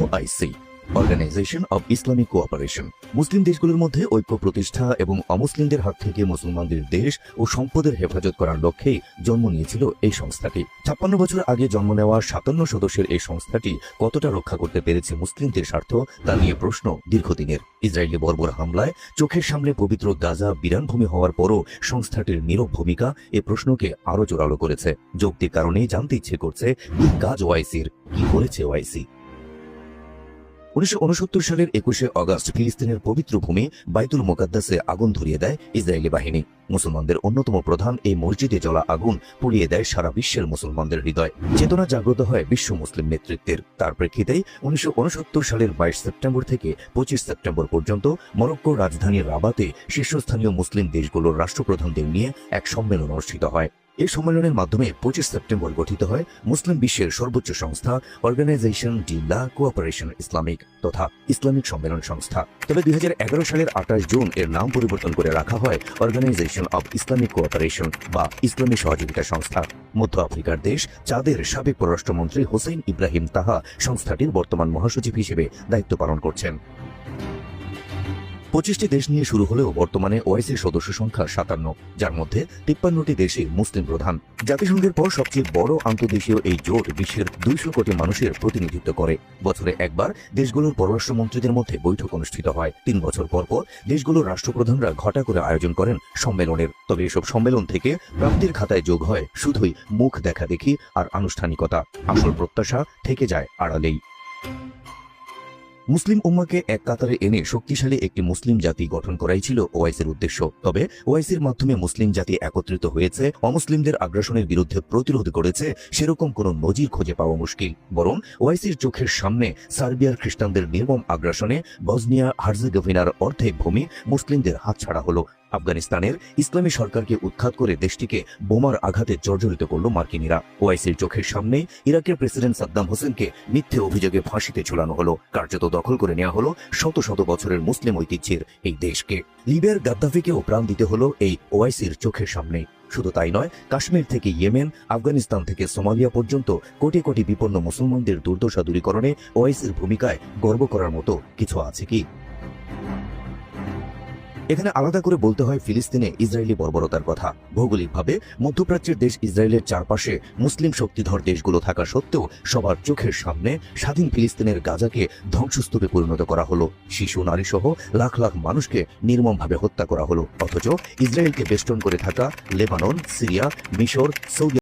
OIC organisation of Islamic cooperation মুসলিম দেশগুলোর মধ্যে ঐক্য প্রতিষ্ঠা এবং অমুসলিমদের হাত থেকে মুসলমানদের দেশ ও সম্পদের হেফাজত করার লক্ষ্যেই জন্ম নিয়েছিল এই সংস্থাটি। 56 বছর আগে জন্ম নেওয়া 57 সদস্যের এই সংস্থাটি কতটা রক্ষা করতে পেরেছে মুসলিমদের স্বার্থ তা নিয়ে প্রশ্ন দীর্ঘদিনের। ইসরায়েলি বর্বর হামলায় চোখের সামনে পবিত্র গাজা বিরানভূমি হওয়ার পরও সংস্থাটির নীরব ভূমিকা এ প্রশ্নকে আরো জোরালো করেছে। যৌক্তিক কারণেই জানতে ইচ্ছে করছে কি কাজ ওআইসির, কি করেছে ওআইসি। 1969 সালের 21শে অগস্ট ফিলিস্তিনের পবিত্র ভূমি বাইতুল মুকাদ্দাসে আগুন ধরিয়ে দেয় ইসরায়েলি বাহিনী। মুসলমানদের অন্যতম প্রধান এই মসজিদে জ্বলা আগুন পুড়িয়ে দেয় সারা বিশ্বের মুসলমানদের হৃদয়। চেতনা জাগ্রত হয় বিশ্ব মুসলিম নেতৃত্বের। তার প্রেক্ষিতেই 1969 সালের 22 সেপ্টেম্বর থেকে 25 সেপ্টেম্বর পর্যন্ত মরক্কোর রাজধানী রাবাতে শীর্ষস্থানীয় মুসলিম দেশগুলোর রাষ্ট্রপ্রধানদের নিয়ে এক সম্মেলন অনুষ্ঠিত হয়। এই সম্মেলনের মাধ্যমে 25 সেপ্টেম্বর গঠিত হয় মুসলিম বিশ্বের সর্বোচ্চ সংস্থা organisation de la cooperation Islamic তথা ইসলামিক সম্মেলন সংস্থা। তবে 2011 সালের 28 জুন এর নাম পরিবর্তন করে রাখা হয় অর্গানাইজেশন অব ইসলামিক কোঅপারেশন বা ইসলামী সহযোগিতা সংস্থা। মধ্য আফ্রিকার দেশ চাঁদের সাবেক পররাষ্ট্রমন্ত্রী হোসেইন ইব্রাহিম তাহা সংস্থাটির বর্তমান মহাসচিব হিসেবে দায়িত্ব পালন করছেন। 25টি দেশ নিয়ে শুরু হলেও বর্তমানে ওআইসির সদস্য সংখ্যা 57, যার মধ্যে 53টি দেশে মুসলিম প্রধান। জাতিসংঘের পর সবচেয়ে বড় আন্তর্দেশীয় এই জোট বিশ্বের 200 কোটি মানুষের প্রতিনিধিত্ব করে। বছরে একবার দেশগুলোর পররাষ্ট্রমন্ত্রীদের মধ্যে বৈঠক অনুষ্ঠিত হয়। 3 বছর পর পর দেশগুলোর রাষ্ট্রপ্রধানরা ঘটা করে আয়োজন করেন সম্মেলনের। তবে এসব সম্মেলন থেকে প্রাপ্তির খাতায় যোগ হয় শুধুই মুখ দেখা দেখি আর আনুষ্ঠানিকতা। আসল প্রত্যাশা থেকে যায় আড়ালেই। মুসলিম উম্মাকে এক কাতারে এনে শক্তিশালী একটি মুসলিম জাতি গঠন করাই ছিল ওআইসির উদ্দেশ্য। তবে ওআইসির মাধ্যমে মুসলিম জাতি একত্রিত হয়েছে, অমুসলিমদের আগ্রাসনের বিরুদ্ধে প্রতিরোধ করেছে, সেরকম কোনো নজির খুঁজে পাওয়া মুশকিল। বরং ওআইসির চোখের সামনে সার্বিয়ার খ্রিস্টানদের নির্মম আগ্রাসনে বসনিয়া হার্জেগোভিনার অর্ধেক ভূমি মুসলিমদের হাতছাড়া হলো। আফগানিস্তানের ইসলামী সরকারকে উৎখাত করে দেশটিকে বোমার আঘাতে জর্জরিত করল মার্কিনীরা। ওআইসির চোখের সামনে ইরাকের প্রেসিডেন্ট সাদ্দাম হোসেনকে মিথ্যে অভিযোগে ফাঁসিতে ঝুলানো হলো, কার্যত দখল করে নেওয়া হলো শত শত বছরের মুসলিম ঐতিহ্যের এই দেশকে। লিবিয়ার গাদ্দাফিকেও প্রাণ দিতে হলো এই ওআইসির চোখের সামনে। শুধু তাই নয়, কাশ্মীর থেকে ইয়েমেন, আফগানিস্তান থেকে সোমালিয়া পর্যন্ত কোটি কোটি বিপন্ন মুসলমানদের দুর্দশা দূরীকরণে ওআইসির ভূমিকায় গর্ব করার মতো কিছু আছে কি? এখানে আলাদা করে বলতে হয় ফিলিস্তিনে ইসরায়েলি বর্বরতার কথা। ভৌগোলিকভাবে মধ্যপ্রাচ্যের দেশ ইসরায়েলের চারপাশে মুসলিম শক্তিধর দেশগুলো থাকা সত্ত্বেও সবার চোখের সামনে স্বাধীন ফিলিস্তিনের গাজাকে ধ্বংসস্তূপে পরিণত করা হলো। শিশু, নারী সহ লাখ লাখ মানুষকে নির্মমভাবে হত্যা করা হলো। অথচ ইসরায়েলকে বেষ্টন করে থাকা লেবানন, সিরিয়া, মিশর, সৌদি